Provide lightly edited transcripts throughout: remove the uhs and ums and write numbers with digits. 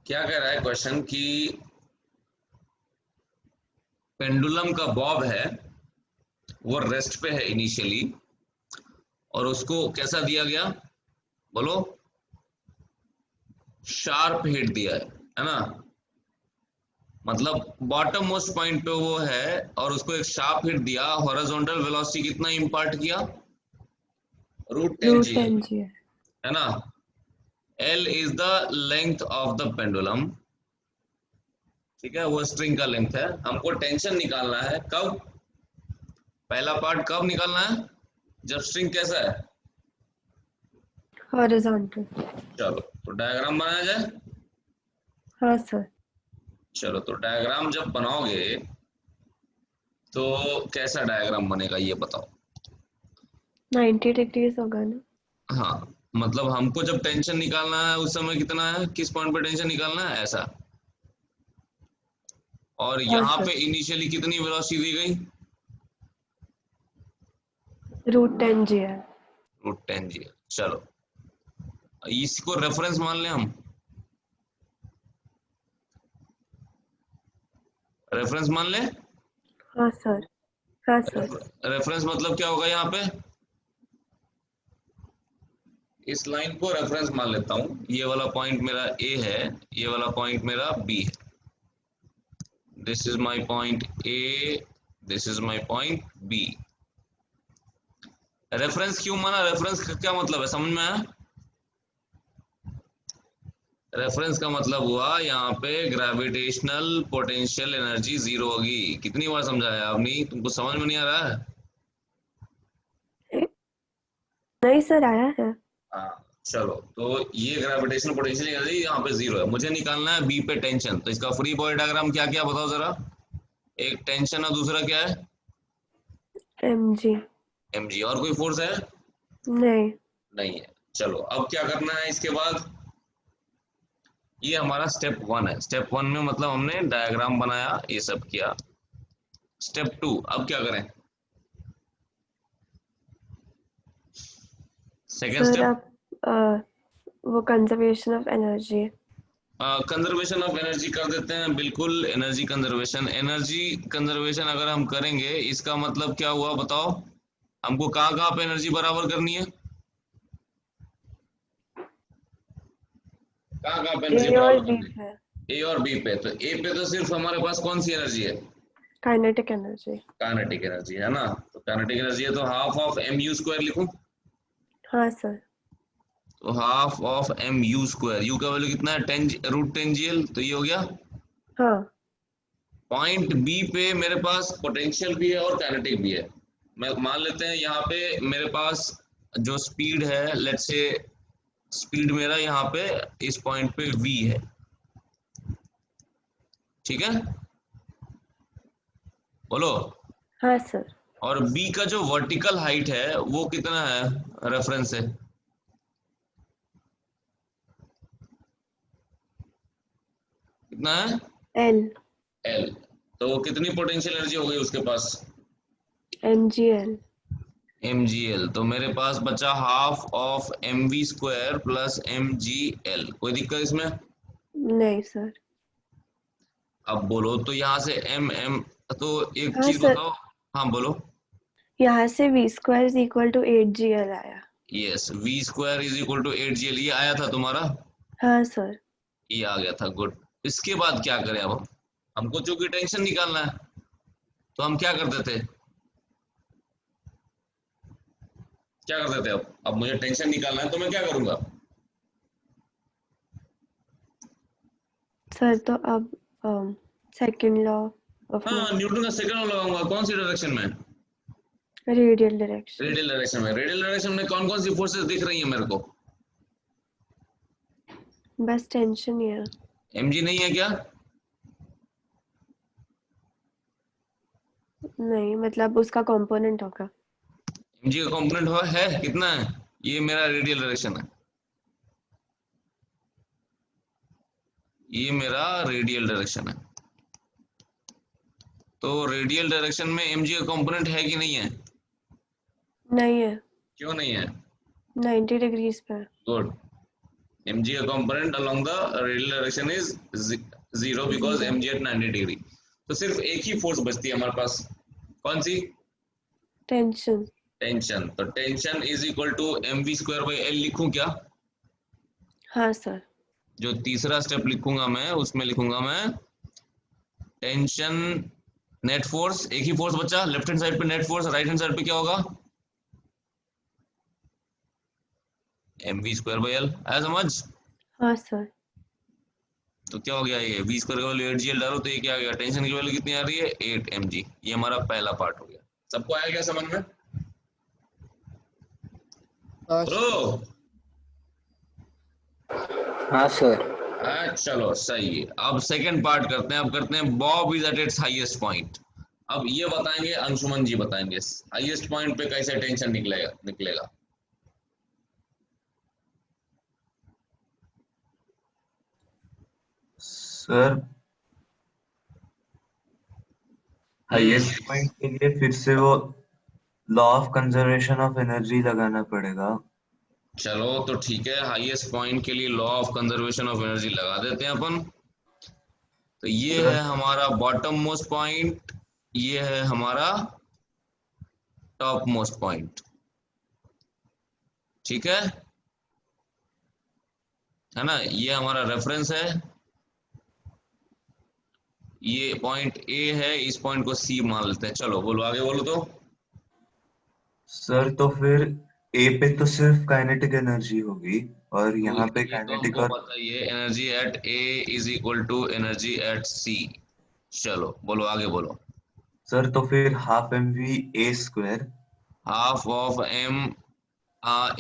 क्या कह रहा है क्वेश्चन कि पेंडुलम का बॉब है वो रेस्ट पे है इनिशियली, और उसको कैसा दिया गया बोलो, शार्प हिट दिया है ना। मतलब बॉटम मोस्ट पॉइंट पे वो है और उसको एक शार्प हिट दिया, हॉरिजॉन्टल वेलोसिटी कितना इंपार्ट किया, रूट टेन रूट जी टेन जी है। है ना। L is the length of the pendulum, ठीक है, वो स्ट्रिंग का लेंथ है। हमको टेंशन निकालना है कब, पहला पार्ट कब निकालना है, जब स्ट्रिंग कैसा है, हॉरिजॉन्टल। चलो तो डायग्राम बनाया जाए। हाँ सर। चलो तो डायग्राम जब बनाओगे तो कैसा डायग्राम बनेगा ये बताओ। 90 डिग्रीज होगा ना। हाँ, मतलब हमको जब टेंशन निकालना है उस समय कितना है, किस पॉइंट पे टेंशन निकालना है ऐसा, और हाँ यहाँ सर। पे इनिशियली कितनी वेलोसिटी दी गई, रूट टेन जी है। रूट टेन जी। चलो इसको रेफरेंस मान लें हम, रेफरेंस मान लें। हाँ सर। हाँ सर। रेफरेंस मतलब क्या होगा यहाँ पे, इस लाइन को रेफरेंस मान लेता हूँ, ये वाला पॉइंट मेरा ए है, ये वाला पॉइंट मेरा बी है, this is my point A, this is my point B. Reference क्यों माना, रेफरेंस का क्या मतलब है समझ में आया। रेफरेंस का मतलब हुआ यहाँ पे ग्रेविटेशनल पोटेंशियल एनर्जी जीरो होगी। कितनी बार समझाया आपने, तुमको समझ में नहीं आ रहा है। नहीं सर, आया है। हाँ, चलो तो ये ग्रेविटेशनल पोटेंशियल एनर्जी यहाँ पे जीरो है, मुझे निकालना है बी पे टेंशन। तो इसका फ्री बॉडी डायग्राम क्या क्या बताओ जरा। एक टेंशन और दूसरा क्या है, एम जी। M G. और कोई फोर्स है, नहीं। नहीं है। चलो अब क्या करना है इसके बाद, ये हमारा स्टेप वन है। स्टेप वन में मतलब हमने डायग्राम बनाया, ये सब किया। स्टेप टू, अब क्या करें, सेकेंड सर स्टेप। आप वो conservation of energy. Conservation of energy कर देते हैं, बिल्कुल। एनर्जी कंजर्वेशन, एनर्जी कंजर्वेशन अगर हम करेंगे इसका मतलब क्या हुआ बताओ, हमको कहाँ कहाँ पे एनर्जी बराबर करनी है, कहाँ कहाँ पे एनर्जी ए और बराबर बी करनी पे। है, ए और बी पे। तो ए पे तो सिर्फ हमारे पास कौन सी एनर्जी है, काइनेटिक एनर्जी। काइनेटिक एनर्जी है ना। तो काइनेटिक एनर्जी है तो half of m u square लिखूं, हाँ सर। तो half of m u square, u का वैल्यू कितना है, ten root ten g l, तो ये हो गया। हाँ। पॉइंट बी पे मेरे पास पोटेंशियल भी है और काइनेटिक भी है। मैं मान लेते हैं यहाँ पे मेरे पास जो स्पीड है, लेट्स से स्पीड मेरा यहाँ पे इस पॉइंट पे v है, ठीक है, बोलो। हाँ सर। और b का जो वर्टिकल हाइट है वो कितना है रेफरेंस से, कितना है, एल। l। तो कितनी पोटेंशियल एनर्जी हो गई उसके पास, एम जी एल। mgl। तो मेरे पास बचा half of mv square plus mgl। कोई दिक्कत इसमें, नहीं सर। अब बोलो तो यहाँ से m तो एक हाँ चीज सर, बताओ। हाँ बोलो। यहाँ से v square is equal to 8 GL आया। Yes, v square is equal to 8gl, ये आया था तुम्हारा, हाँ सर। ये आ गया था, गुड। इसके बाद क्या करें अब हमको चूंकि टेंशन निकालना है, तो हम क्या करते थे, क्या करते थे, अब मुझे टेंशन निकालना है तो मैं क्या करूंगा, सर तो अब सेकंड लॉ ऑफ हाँ न्यूटन का सेकंड लॉ लगाऊंगा। कौन सी डायरेक्शन में, रेडियल डायरेक्शन। रेडियल डायरेक्शन में। रेडियल डायरेक्शन में कौन कौन सी फोर्सेस दिख रही है मेरे को, बस टेंशन ही है। mg नहीं है क्या, नहीं मतलब उसका कंपोनेंट होगा। mg का कंपोनेंट हो है कितना है, ये मेरा रेडियल डायरेक्शन है, ये मेरा रेडियल डायरेक्शन है। तो रेडियल डायरेक्शन में mg का कंपोनेंट है कि नहीं है, नहीं है। क्यों नहीं है, 90 डिग्रीज पे। गुड। mg का component along the radial direction is 0 because Zero. mg at 90 degree. तो सिर्फ एक ही फोर्स बचती है हमारे पास, कौन सी? Tension. टेंशन। तो tension is equal to mv square by l लिखूं क्या? हाँ सर। जो तीसरा स्टेप लिखूंगा मैं उसमें लिखूंगा मैं टेंशन नेट फोर्स, एक ही फोर्स बचा लेफ्ट हैंड साइड पे net force, right hand side पे क्या होगा? mv square by L. आया समझ? हाँ सर। तो क्या हो गया, ये v स्क्वायर का वैल्यू 8gl डालो तो ये क्या आ गया, टेंशन की वैल्यू कितनी आ रही है 8 mg। ये हमारा पहला पार्ट हो गया। सबको आया क्या समझ में? ब्रो हाँ सर। चलो सही है। अब सेकंड पार्ट करते हैं। अब करते हैं Bob is at its highest point. अब ये बताएंगे, अंशुमन जी बताएंगे हाईएस्ट पॉइंट पे कैसे टेंशन निकलेगा। सर हाईएस्ट पॉइंट के लिए फिर से वो law of conservation of energy लगाना पड़ेगा। चलो तो ठीक है, हाईएस्ट पॉइंट के लिए law of conservation of energy लगा देते हैं अपन। तो ये है हमारा बॉटम मोस्ट पॉइंट, ये है हमारा टॉप मोस्ट पॉइंट, ठीक है ना? ये हमारा रेफरेंस है, ये पॉइंट ए है, इस पॉइंट को सी मान लेते हैं। चलो बोलो आगे, बोलो तो। सर तो फिर ए पे तो सिर्फ काइनेटिक एनर्जी होगी और यहाँ पे ये तो काइनेटिक हमको और पता ही है, energy at A is equal to energy at C. चलो बोलो आगे बोलो। सर तो फिर half M V A square half of M,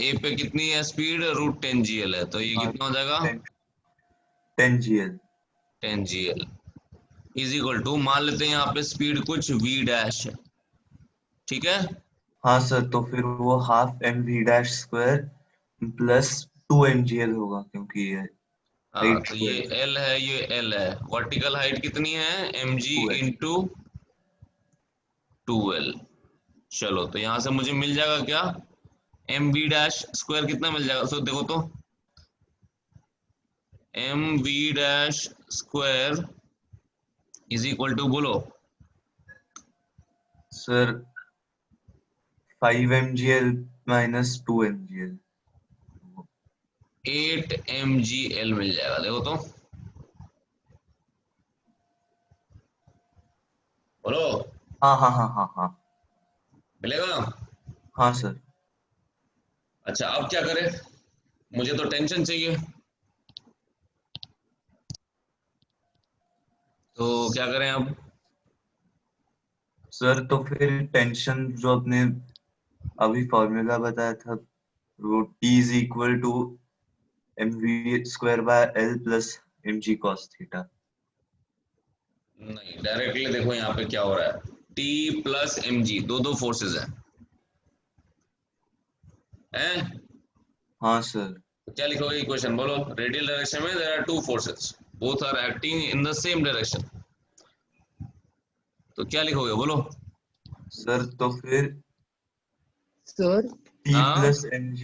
A पे कितनी है स्पीड, √10 gl है, तो ये कितना हो जाएगा 10 GL। 10 gl is equal to, मान लेते हैं यहाँ पे स्पीड कुछ v डैश है, ठीक है? हाँ सर, तो फिर वो half M we dash square plus 2 MGL होगा क्योंकि ये हाँ हाइट तो ये स्क्वायर l है, ये l है। वर्टिकल हाइट कितनी है, mg 2L। Into 2l। चलो तो यहाँ से मुझे मिल जाएगा क्या, एम वी डैश स्क्वायर कितना मिल जाएगा, सो देखो तो M we dash square is equal to, बोलो। Sir 5 MGL minus 2 MGL। 8 mgl मिल जाएगा, देखो तो, बोलो। हाँ हाँ हाँ हाँ हाँ मिलेगा? हाँ सर। अच्छा अब क्या करें, मुझे तो टेंशन चाहिए, तो क्या करें अब? सर तो फिर टेंशन जो आपने अभी फॉर्मूला बताया था वो T is equal to mv square by L plus mg cos theta. नहीं, डायरेक्टली देखो यहाँ पे क्या हो रहा है, T प्लस mg, दो फोर्सेस हैं? हाँ सर। तो क्या लिखोगे इक्वेशन, बोलो। रेडियल डायरेक्शन में there are two forces, both are acting in the same direction, तो क्या लिखोगे, बोलो। सर तो फिर सर T हाँ plus mg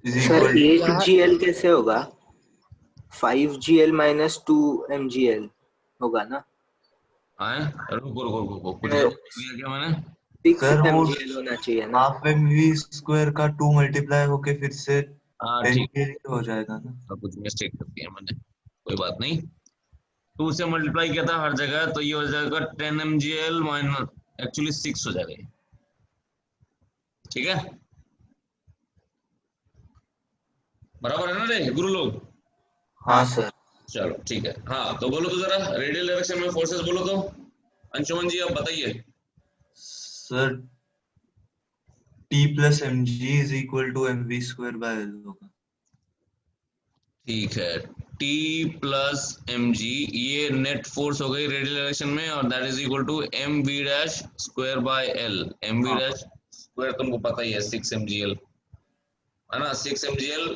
is sir equal 8 GL कैसे होगा? 5 GL माइनस 2 MGL होगा ना? हाँ, रुको रुको रुको, कुछ गड़बड़ हो गया क्या मैंने? सिक्स सर वो MGL होना चाहिए ना? हाफ mv स्क्वायर का 2 मल्टीप्लाई होके फिर से हाँ 10 ठीक, के हो जाएगा ना। कुछ मिस्टेक कर दिया मैंने, कोई बात नहीं। 2 से मल्टीप्लाई किया था हर जगह, तो ये हो जाएगा 10 mgl माइनस, एक्चुअली 6 हो जाएगा ये, ठीक है? बराबर है ना रे गुरु लोग? हाँ हाँ सर। सर। चलो ठीक है। हाँ तो बोलो तो जरा, रेडियल डायरेक्शन में फोर्सेस बोलो तो, अंशुमन जी आप बताइए। Sir T plus mg is equal to mv square by L होगा। ठीक है, T प्लस mg, ये नेट फोर्स हो गई रेडियल डायरेक्शन में, और that is equal to m we dash square by l. M v हाँ डैश स्क्वायर तुमको पता ही है 6 mgl, है ना? 6 mgl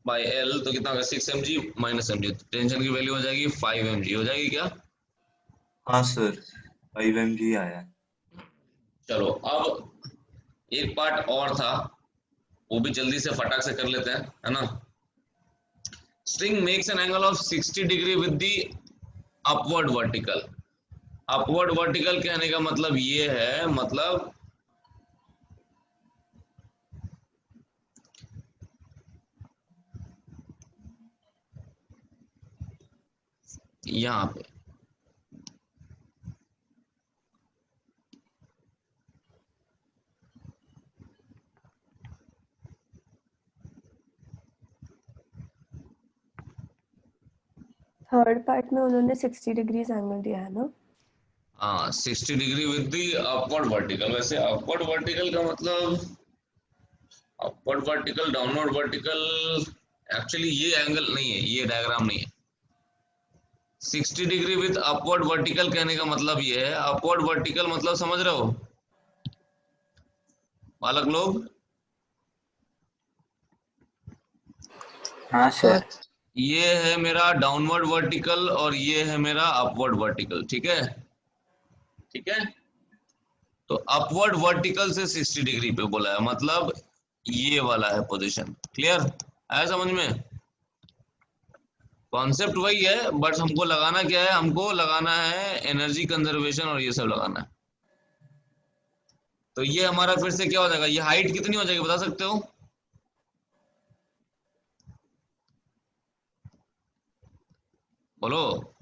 बाय एल तो कितना होगा, 6 mg माइनस mg, टेंशन की वैल्यू हो जाएगी 5 mg, हो जाएगी क्या? हाँ सर 5 mg आया। चलो अब एक पार्ट और था, वो भी जल्दी से फटाक से कर लेते हैं, है ना? String makes an angle of 60 degree with the upward vertical. Upward vertical कहने का मतलब ये है, मतलब यहाँ पे थर्ड पार्ट में उन्होंने 60 डिग्रीज एंगल दिया है ना। हाँ 60 degree with the upward vertical. वैसे अपवर्ड वर्टिकल का मतलब upward vertical, downward vertical, actually ये एंगल नहीं है, ये डायग्राम नहीं है। 60 डिग्री विद अपवर्ड वर्टिकल कहने का मतलब ये है, अपवर्ड वर्टिकल मतलब समझ रहे हो बालक लोग? हाँ सर। ये है मेरा डाउनवर्ड वर्टिकल और ये है मेरा अपवर्ड वर्टिकल, ठीक है? ठीक है, तो अपवर्ड वर्टिकल से 60 डिग्री पे बोला है, मतलब ये वाला है पोजीशन। क्लियर आया समझ में? कॉन्सेप्ट वही है, बट हमको लगाना क्या है, हमको लगाना है एनर्जी कंजर्वेशन और ये सब लगाना है। तो ये हमारा फिर से क्या हो जाएगा, ये हाइट कितनी हो जाएगी बता सकते हो? बोलो।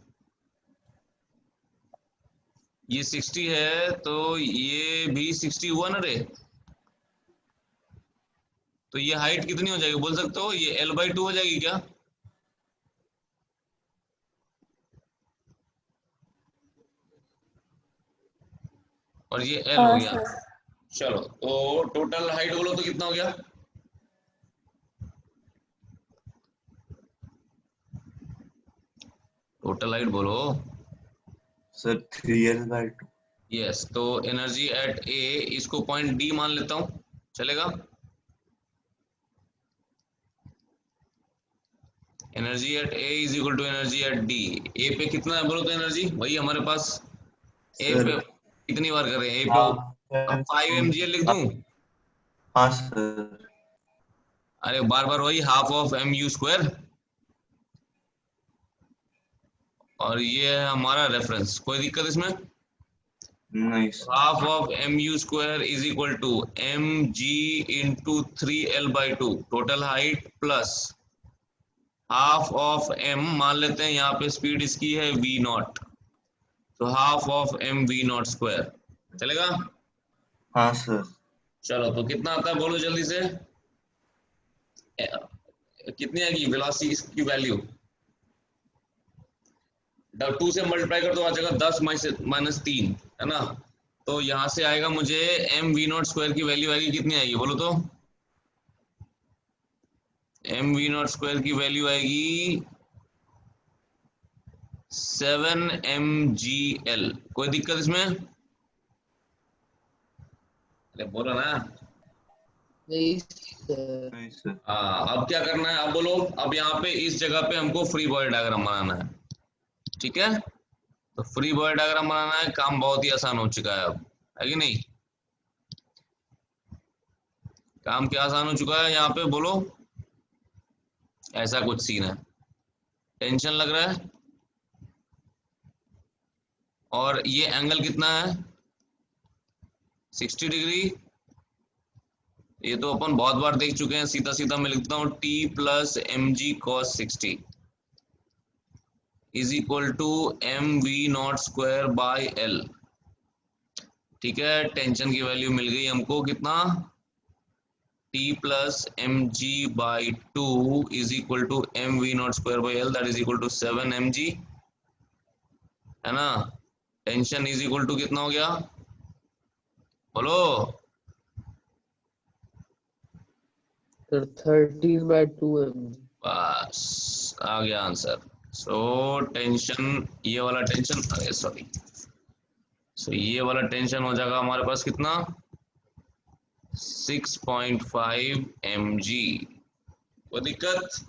ये 60 है तो ये भी 60 हुआ ना रे? तो ये हाइट कितनी हो जाएगी बोल सकते हो? ये L/2 हो जाएगी क्या? और ये L हो हाँ गया। सर। चलो तो टोटल हाइट बोलो तो कितना हो गया? टोटल हाइट बोलो। Sir 3L/2। यस, तो एनर्जी एट ए, इसको पॉइंट डी मान लेता हूं, चलेगा? Energy at A is equal to energy at D. A पे कितना है बोलो तो एनर्जी, वही हमारे पास। ए सर पे कितनी बार कर रहे हैं ए पे? अब हाफ 5 mgl लिख दूं? हाँ सर। अरे बार बार वही, half of m u square. और ये है हमारा रेफरेंस, कोई दिक्कत इसमें? नहीं sir. Half of m u square is equal to m g into 3L/2 total height plus half of m, मान लेते हैं यहाँ पे स्पीड इसकी है v0, तो half of M v0 square, चलेगा? हाँ सर। चलो तो कितना आता है बोलो जल्दी से, कितनी आएगी वेलोसिटी की वैल्यू? 2 से मल्टीप्लाई कर दो आ जाएगा 10 - 3, है ना? तो यहाँ से आएगा मुझे एम v0 स्क्वायर की वैल्यू आएगी, कितनी आएगी बोलो तो? एम v0 स्क्वायर की वैल्यू आएगी 7 mgl। कोई दिक्कत इसमें? अरे बोलो ना। नहीं सर। नहीं सर। हाँ, अब क्या करना है, अब बोलो। अब यहाँ पे इस जगह पे हमको फ्री बॉडी डायग्राम बनाना है, ठीक है? तो फ्री बॉडी डायग्राम बनाना है, काम बहुत ही आसान हो चुका है अब, है कि नहीं? काम क्या आसान हो चुका है यहाँ पे बोलो? ऐसा कुछ सीन है, टेंशन लग रहा है, और ये एंगल कितना है 60 डिग्री। ये तो अपन बहुत बार देख चुके हैं, सीधा सीधा मैं लिखता हूँ t plus m g cos 60 is equal to m v not square by l. ठीक है, टेंशन की वैल्यू मिल गई हमको, कितना? t plus m g by 2 is equal to m v not square by l, that is equal to 7 mg, है ना? Tension is equal to कितना हो गया बोलो? 30/2 mg। बस आ गया आंसर। सो टेंशन, ये वाला टेंशन, अरे सॉरी, सो ये वाला टेंशन हो जाएगा हमारे पास कितना? 6.5 mg। कोई दिक्कत?